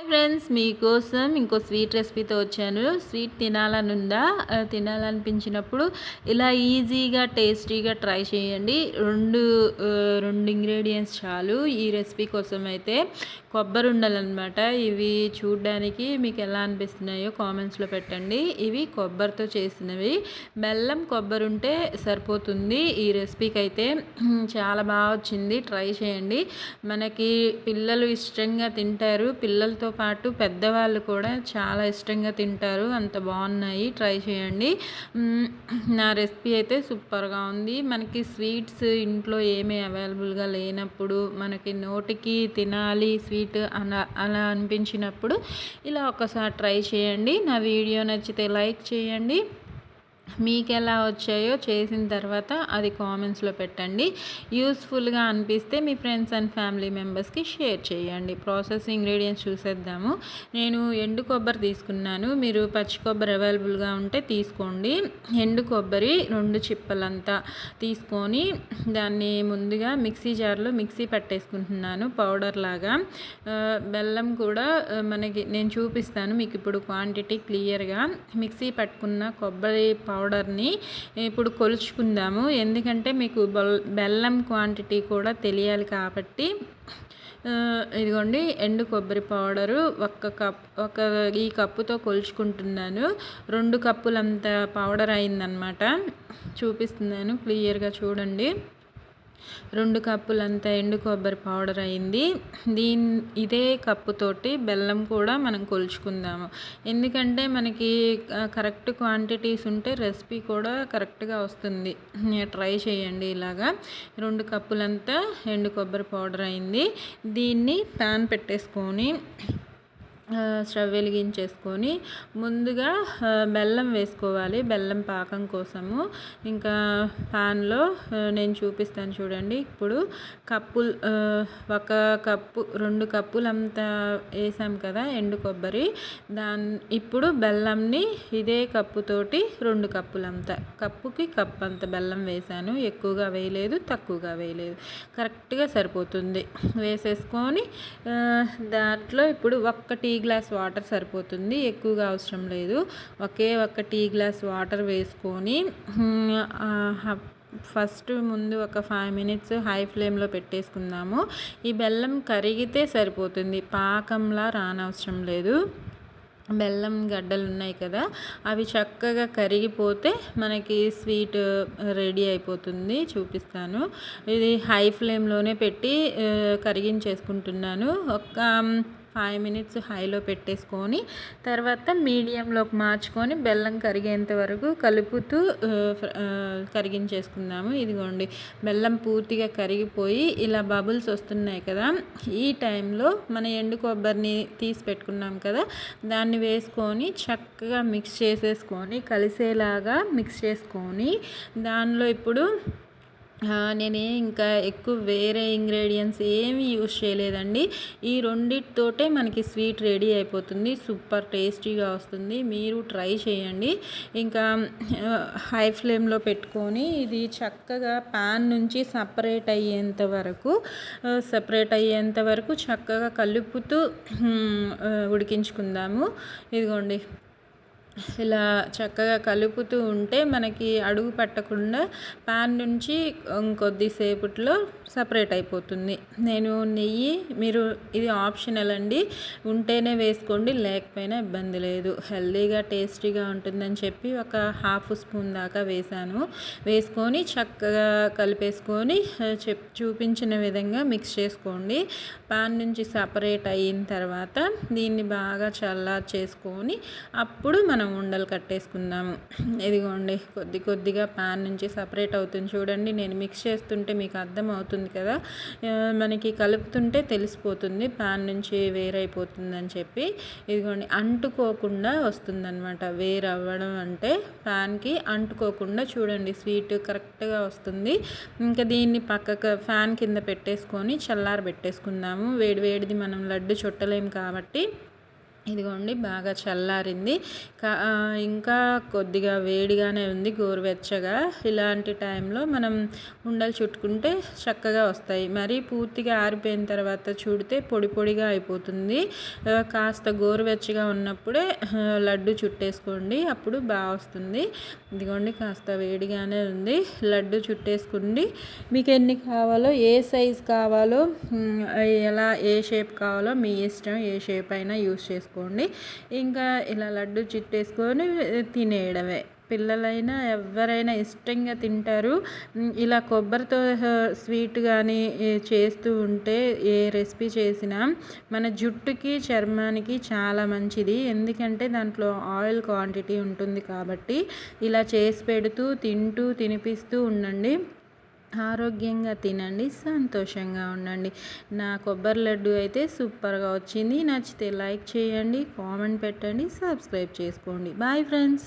Friends, మీకోసం ఇంకో sweet రెసిపీతో వచ్చాను. స్వీట్ తినాలనుందా? తినాలనిపించినప్పుడు ఇలా ఈజీగా, టేస్టీగా ట్రై చేయండి. 2 ఇంగ్రీడియంట్స్ చాలు ఈ రెసిపీ కోసం అయితే. కొబ్బరి ఉండలన్నమాట. ఇవి చూడ్డానికి మీకు ఎలా అనిపిస్తున్నాయో కామెంట్స్లో పెట్టండి. ఇవి కొబ్బరితో చేసినవి. బెల్లం, కొబ్బరి ఉంటే సరిపోతుంది ఈ రెసిపీకి అయితే. చాలా బాగా వచ్చింది, ట్రై చేయండి. మనకి పిల్లలు ఇష్టంగా తింటారు. పిల్లలతో పాటు పెద్దవాళ్ళు కూడా చాలా ఇష్టంగా తింటారు. అంత బాగున్నాయి, ట్రై చేయండి. నా రెసిపీ అయితే సూపర్గా ఉంది. మనకి స్వీట్స్ ఇంట్లో ఏమీ అవైలబుల్గా లేనప్పుడు, మనకి నోటికి తినాలి స్వీట్ అలా అనిపించినప్పుడు ఇలా ఒకసారి ట్రై చేయండి. నా వీడియో నచ్చితే లైక్ చేయండి. మీకు ఎలా వచ్చాయో చేసిన తర్వాత అది కామెంట్స్లో పెట్టండి. యూస్ఫుల్గా అనిపిస్తే మీ ఫ్రెండ్స్ అండ్ ఫ్యామిలీ మెంబర్స్కి షేర్ చేయండి. ప్రాసెస్ ఇంగ్రీడియంట్స్ చూసేద్దాము. నేను ఎండు కొబ్బరి తీసుకున్నాను. మీరు పచ్చి కొబ్బరి అవైలబుల్గా ఉంటే తీసుకోండి. ఎండు కొబ్బరి 2 చిప్పలంతా తీసుకొని దాన్ని ముందుగా మిక్సీ జార్లో మిక్సీ పట్టేసుకుంటున్నాను పౌడర్ లాగా. బెల్లం కూడా నేను చూపిస్తాను మీకు ఇప్పుడు క్వాంటిటీ క్లియర్గా. మిక్సీ పట్టుకున్న కొబ్బరి పౌడర్ని ఇప్పుడు కొలుచుకుందాము. ఎందుకంటే మీకు బెల్లం క్వాంటిటీ కూడా తెలియాలి కాబట్టి. ఇదిగోండి, ఎండు కొబ్బరి పౌడరు ఈ కప్పుతో కొలుచుకుంటున్నాను. 2 కప్పులంత పౌడర్ అయిందనమాట. చూపిస్తున్నాను క్లియర్గా చూడండి. 2 కప్పులంత ఎండు కొబ్బరి పౌడర్ అయింది. ఇదే కప్పుతోటి బెల్లం కూడా మనం కొలుచుకుందాము. ఎందుకంటే మనకి కరెక్ట్ క్వాంటిటీస్ ఉంటే రెసిపీ కూడా కరెక్ట్గా వస్తుంది. ట్రై చేయండి ఇలాగా. 2 కప్పులంతా ఎండు కొబ్బరి పౌడర్ అయింది. దీన్ని ప్యాన్ పెట్టేసుకొని స్టవ్ వెలిగించేసుకొని ముందుగా బెల్లం వేసుకోవాలి, బెల్లం పాకం కోసము. ఇంకా పాన్లో నేను చూపిస్తాను చూడండి. ఇప్పుడు ఒక కప్పు 2 కప్పులంతా వేసాం కదా ఎండు కొబ్బరి. ఇప్పుడు బెల్లంని ఇదే కప్పుతోటి 2 కప్పులంతా, కప్పుకి కప్పు అంత బెల్లం వేసాను. ఎక్కువగా వేయలేదు, తక్కువగా వేయలేదు, కరెక్ట్గా సరిపోతుంది. వేసేసుకొని దాంట్లో ఇప్పుడు 1 టీ గ్లాస్ వాటర్ సరిపోతుంది, ఎక్కువగా అవసరం లేదు. ఒక టీ గ్లాస్ వాటర్ వేసుకొని ఫస్ట్ ముందు ఒక 5 minutes హై ఫ్లేమ్లో పెట్టేసుకుందాము. ఈ బెల్లం కరిగితే సరిపోతుంది, పాకంలా రానవసరం లేదు. బెల్లం గడ్డలు ఉన్నాయి కదా, అవి చక్కగా కరిగిపోతే మనకి స్వీట్ రెడీ అయిపోతుంది. చూపిస్తాను. ఇది హై ఫ్లేమ్లోనే పెట్టి కరిగించేసుకుంటున్నాను. ఒక 5 minutes హైలో పెట్టేసుకొని తర్వాత మీడియంలోకి మార్చుకొని బెల్లం కరిగేంత వరకు కలుపుతూ కరిగించేసుకుందాము. ఇదిగోండి, బెల్లం పూర్తిగా కరిగిపోయి ఇలా బబుల్స్ వస్తున్నాయి కదా. ఈ టైంలో మన ఎండు కొబ్బరిని తీసి పెట్టుకున్నాం కదా, దాన్ని వేసుకొని చక్కగా మిక్స్ చేసేసుకొని కలిసేలాగా మిక్స్ చేసుకొని దానిలో ఇప్పుడు నేనే ఇంకా ఎక్కువ వేరే ఇంగ్రీడియంట్స్ ఏమి యూజ్ చేయలేదండి. ఈ రెండిటితోటే మనకి స్వీట్ రెడీ అయిపోతుంది. సూపర్ టేస్టీగా వస్తుంది. మీరు ట్రై చేయండి. ఇంకా హై ఫ్లేమ్లో పెట్టుకొని ఇది చక్కగా పాన్ నుంచి సపరేట్ అయ్యేంత వరకు చక్కగా కలుపుతూ ఉడికించుకుందాము. ఇదిగోండి, ఇలా చక్కగా కలుపుతూ ఉంటే మనకి అడుగు పట్టకుండా ప్యాన్ నుంచి కొద్దిసేపట్లో సపరేట్ అయిపోతుంది. నేను నెయ్యి, మీరు ఇది ఆప్షనల్ అండి, ఉంటేనే వేసుకోండి, లేకపోయినా ఇబ్బంది లేదు. హెల్తీగా టేస్టీగా ఉంటుందని చెప్పి ఒక 1/2 స్పూన్ దాకా వేసుకొని చక్కగా కలిపేసుకొని చూపించిన విధంగా మిక్స్ చేసుకోండి. ప్యాన్ నుంచి సపరేట్ అయిన తర్వాత దీన్ని బాగా చల్లార్చేసుకొని అప్పుడు మనం ఉండలు కట్టేసుకుందాము. ఇదిగోండి, కొద్దిగా ప్యాన్ నుంచి సపరేట్ అవుతుంది చూడండి. నేను మిక్స్ చేస్తుంటే మీకు అర్థం అవుతుంది కదా, మనకి కలుపుతుంటే తెలిసిపోతుంది ప్యాన్ నుంచి వేరైపోతుందని చెప్పి. ఇదిగోండి, అంటుకోకుండా వస్తుందన్నమాట. వేరవ్వడం అంటే ప్యాన్కి అంటుకోకుండా చూడండి, స్వీట్ కరెక్ట్గా వస్తుంది. ఇంకా దీన్ని పక్కకు ఫ్యాన్ కింద పెట్టేసుకొని చల్లారబెట్టేసుకుందాము. వేడిది మనం లడ్డు చుట్టలేము కాబట్టి ఇదిగోండి బాగా చల్లారింది. ఇంకా కొద్దిగా వేడిగానే ఉంది, గోరువెచ్చగా. ఇలాంటి టైంలో మనం ఉండలు చుట్టుకుంటే చక్కగా వస్తాయి. మరీ పూర్తిగా ఆరిపోయిన తర్వాత చుడితే పొడి పొడిగా అయిపోతుంది. కాస్త గోరువెచ్చగా ఉన్నప్పుడే లడ్డు చుట్టేసుకోండి, అప్పుడు బాగా వస్తుంది. ఇదిగోండి కాస్త వేడిగానే ఉంది, లడ్డు చుట్టేసుకోండి. మీకు ఎన్ని కావాలో, ఏ సైజు కావాలో, ఎలా ఏ షేప్ కావాలో మీ ఇష్టం, ఏ షేప్ అయినా యూస్ చేసుకోండి. ఇంకా ఇలా లడ్డు చుట్టేసుకొని తినేయడమే. పిల్లలైనా ఎవరైనా ఇష్టంగా తింటారు. ఇలా కొబ్బరితో స్వీట్ కానీ చేస్తూ ఉంటే ఏ రెసిపీ చేసినా మన జుట్టుకి చర్మానికి చాలా మంచిది. ఎందుకంటే దాంట్లో ఆయిల్ క్వాంటిటీ ఉంటుంది కాబట్టి ఇలా చేసి పెడుతూ తినిపిస్తూ ఉండండి. ఆరోగ్యంగా తినండి, సంతోషంగా ఉండండి. నా కొబ్బరి లడ్డు అయితే సూపర్గా వచ్చింది. నచ్చితే లైక్ చేయండి, కామెంట్ పెట్టండి, సబ్స్క్రైబ్ చేసుకోండి. Bye friends.